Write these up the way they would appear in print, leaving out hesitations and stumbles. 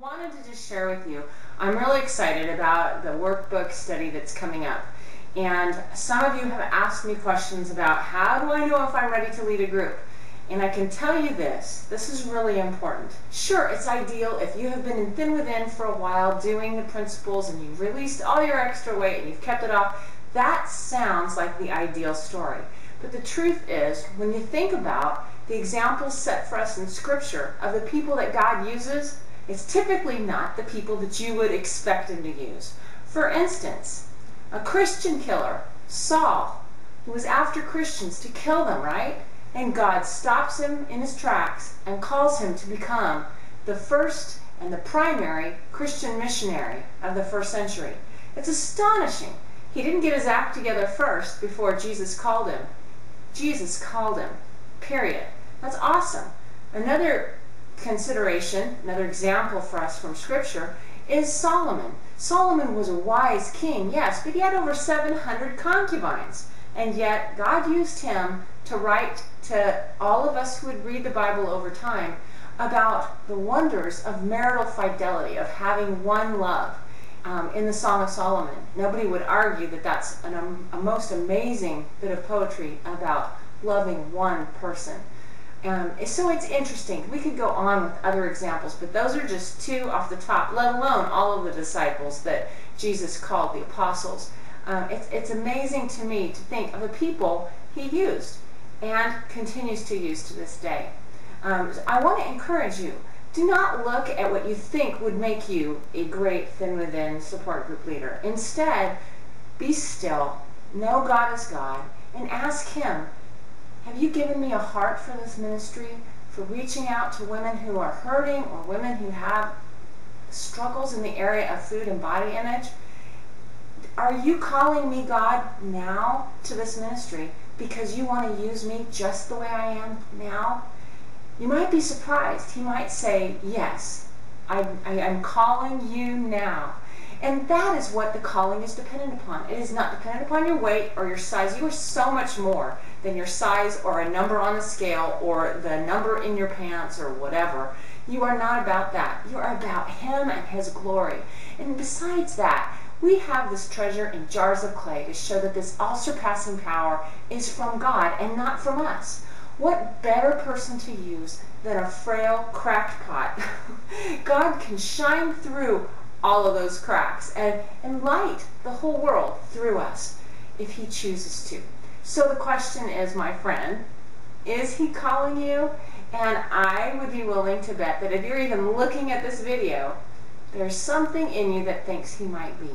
Wanted to just share with you, I'm really excited about the workbook study that's coming up. And some of you have asked me questions about how do I know if I'm ready to lead a group? And I can tell you this is really important. Sure, it's ideal if you have been in Thin Within for a while doing the principles and you've released all your extra weight and you've kept it off. That sounds like the ideal story. But the truth is, when you think about the examples set for us in Scripture of the people that God uses, it's typically not the people that you would expect him to use. For instance, a Christian killer, Saul, who was after Christians to kill them, right? And God stops him in his tracks and calls him to become the first and the primary Christian missionary of the first century. It's astonishing. He didn't get his act together first before Jesus called him. Jesus called him, period. That's awesome. Another consideration, another example for us from Scripture, is Solomon. Solomon was a wise king, yes, but he had over 700 concubines. And yet God used him to write to all of us who would read the Bible over time about the wonders of marital fidelity, of having one love. In the Song of Solomon, nobody would argue that that's a most amazing bit of poetry about loving one person. So it's interesting. We could go on with other examples, but those are just two off the top, let alone all of the disciples that Jesus called the apostles. It's amazing to me to think of the people he used and continues to use to this day. I want to encourage you, do not look at what you think would make you a great Thin Within support group leader. Instead, be still, know God is God, and ask him, have you given me a heart for this ministry, for reaching out to women who are hurting or women who have struggles in the area of food and body image? Are you calling me, God, now to this ministry because you want to use me just the way I am now? You might be surprised. He might say, yes, I'm calling you now. And that is what the calling is dependent upon. It is not dependent upon your weight or your size. You are so much more than your size or a number on the scale or the number in your pants or whatever. You are not about that. You are about him and his glory. And besides that, we have this treasure in jars of clay to show that this all-surpassing power is from God and not from us. What better person to use than a frail, cracked pot? God can shine through all of those cracks and light the whole world through us if he chooses to. So the question is, my friend, is he calling you? And I would be willing to bet that if you're even looking at this video, there's something in you that thinks he might be.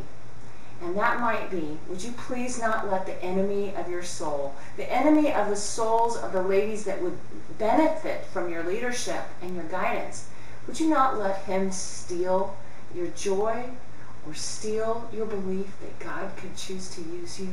And that might be, would you please not let the enemy of your soul, the enemy of the souls of the ladies that would benefit from your leadership and your guidance, would you not let him steal your joy or steal your belief that God could choose to use you?